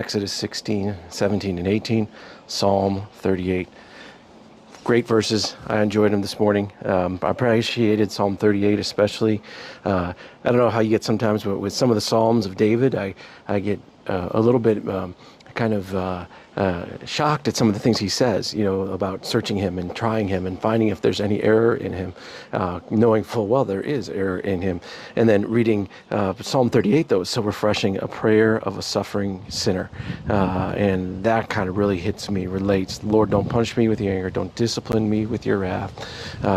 Exodus 16, 17, and 18, Psalm 38. Great verses. I enjoyed them this morning. I appreciated Psalm 38 especially. I don't know how you get sometimes, but with some of the Psalms of David, I get a little bit kind of shocked at some of the things he says, about searching him and trying him and finding if there's any error in him, knowing full well there is error in him. And then reading Psalm 38, though, is so refreshing, a prayer of a suffering sinner. And that kind of really hits me, relates. Lord, don't punish me with your anger. Don't discipline me with your wrath.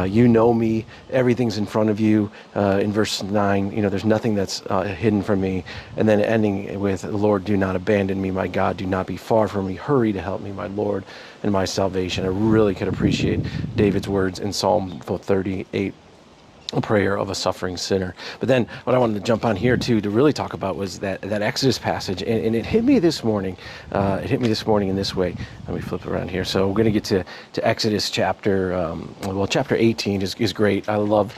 You know me. Everything's in front of you. In verse 9, there's nothing that's hidden from me. And then ending with, Lord, do not abandon me, my God. Do not be far from me. Hurry to help me, my Lord and my salvation. I really could appreciate David's words in Psalm 38, a prayer of a suffering sinner. But then what I wanted to jump on here too to really talk about was that Exodus passage, and it hit me this morning. It hit me this morning in this way. Let me flip around here. So we're going to get to Exodus chapter 18 is great. I love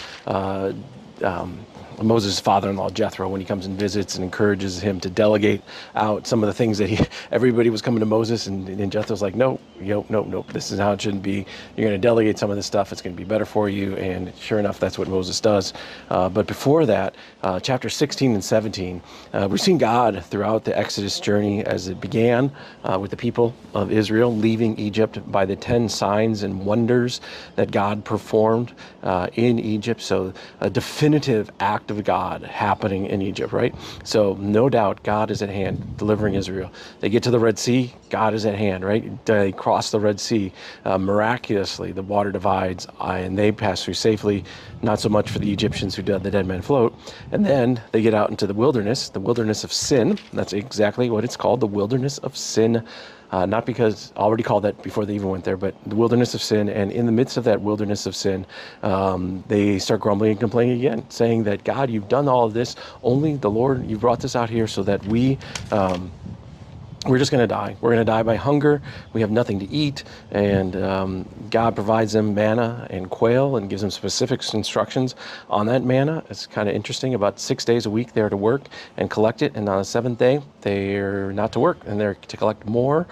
Moses' father-in-law Jethro, when he comes and visits and encourages him to delegate out some of the things that everybody was coming to Moses, and Jethro's like, no, this is how it shouldn't be. You're going to delegate some of this stuff. It's going to be better for you. And sure enough, that's what Moses does. But before that, chapter 16 and 17, we've seen God throughout the Exodus journey as it began with the people of Israel leaving Egypt by the 10 signs and wonders that God performed in Egypt. So a definitive act of God happening in Egypt, right? So no doubt God is at hand delivering Israel. They get to the Red Sea, God is at hand, right? They cross the Red Sea. Miraculously, the water divides and they pass through safely. Not so much for the Egyptians who did the dead man float. And then they get out into the wilderness of sin. That's exactly what it's called, the wilderness of sin. Not because already called that before they even went there, but the wilderness of sin. And in the midst of that wilderness of sin, they start grumbling and complaining again, saying that, God, you've done all of this. Only the Lord, you brought this out here so that we're just going to die. We're going to die by hunger. We have nothing to eat. And God provides them manna and quail and gives them specific instructions on that manna. It's kind of interesting. About 6 days a week they're to work and collect it. And on the seventh day, they're not to work. And they're to collect more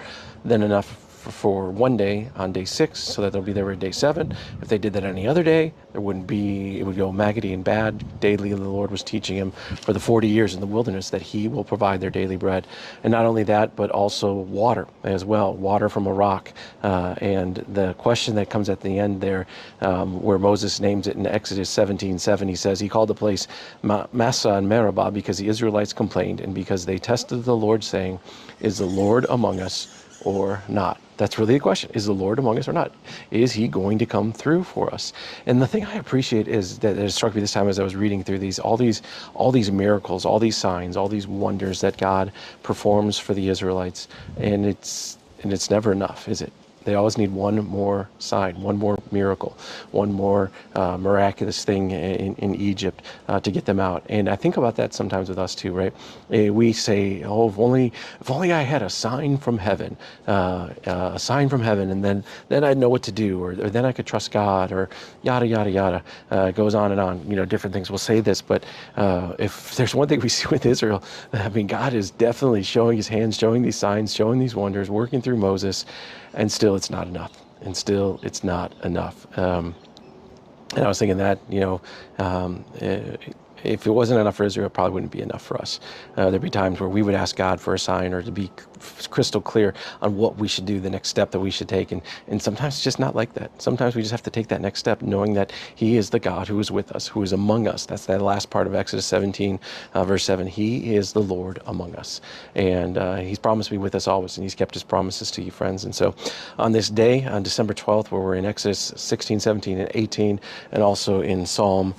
than enough for one day on day 6, so that they'll be there on day 7. If they did that any other day, it would go maggoty and bad. Daily, the Lord was teaching him for the 40 years in the wilderness that he will provide their daily bread. And not only that, but also water as well, water from a rock. And the question that comes at the end there, where Moses names it in Exodus 17:7, he says he called the place Massah and Meribah because the Israelites complained and because they tested the Lord, saying, is the Lord among us or not? That's really the question. Is the Lord among us or not? Is he going to come through for us? And the thing I appreciate is that it struck me this time as I was reading through all these miracles, all these signs, all these wonders that God performs for the Israelites. And it's never enough, is it? They always need one more sign, one more miracle, one more miraculous thing in Egypt to get them out. And I think about that sometimes with us too, right? We say, oh, if only I had a sign from heaven, and then I'd know what to do, or then I could trust God, or yada, yada, yada. It goes on and on, different things. We'll say this, but if there's one thing we see with Israel, I mean, God is definitely showing his hands, showing these signs, showing these wonders, working through Moses, and still it's not enough. And I was thinking that, if it wasn't enough for Israel, it probably wouldn't be enough for us. There'd be times where we would ask God for a sign or to be crystal clear on what we should do, the next step that we should take. And sometimes it's just not like that. Sometimes we just have to take that next step, knowing that he is the God who is with us, who is among us. That's that last part of Exodus 17, verse 7. He is the Lord among us. And he's promised to be with us always, and he's kept his promises to you, friends. And so on this day, on December 12th, where we're in Exodus 16, 17, and 18, and also in Psalm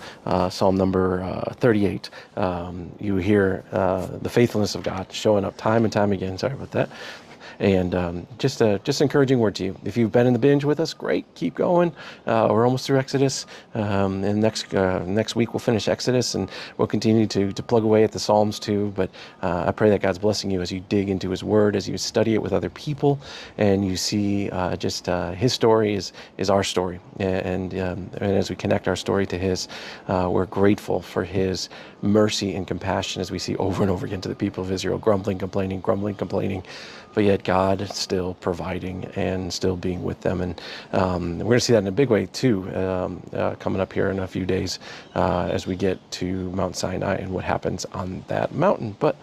number 38, you hear the faithfulness of God showing up time and time again. Sorry about that. And just encouraging word to you. If you've been in the binge with us, great, keep going. We're almost through Exodus, and next week we'll finish Exodus, and we'll continue to plug away at the Psalms too. But I pray that God's blessing you as you dig into His Word, as you study it with other people, and you see His story is our story, and as we connect our story to His, we're grateful for His mercy and compassion as we see over and over again to the people of Israel, grumbling, complaining, but yet God still providing and still being with them. And we're going to see that in a big way too, coming up here in a few days as we get to Mount Sinai and what happens on that mountain. But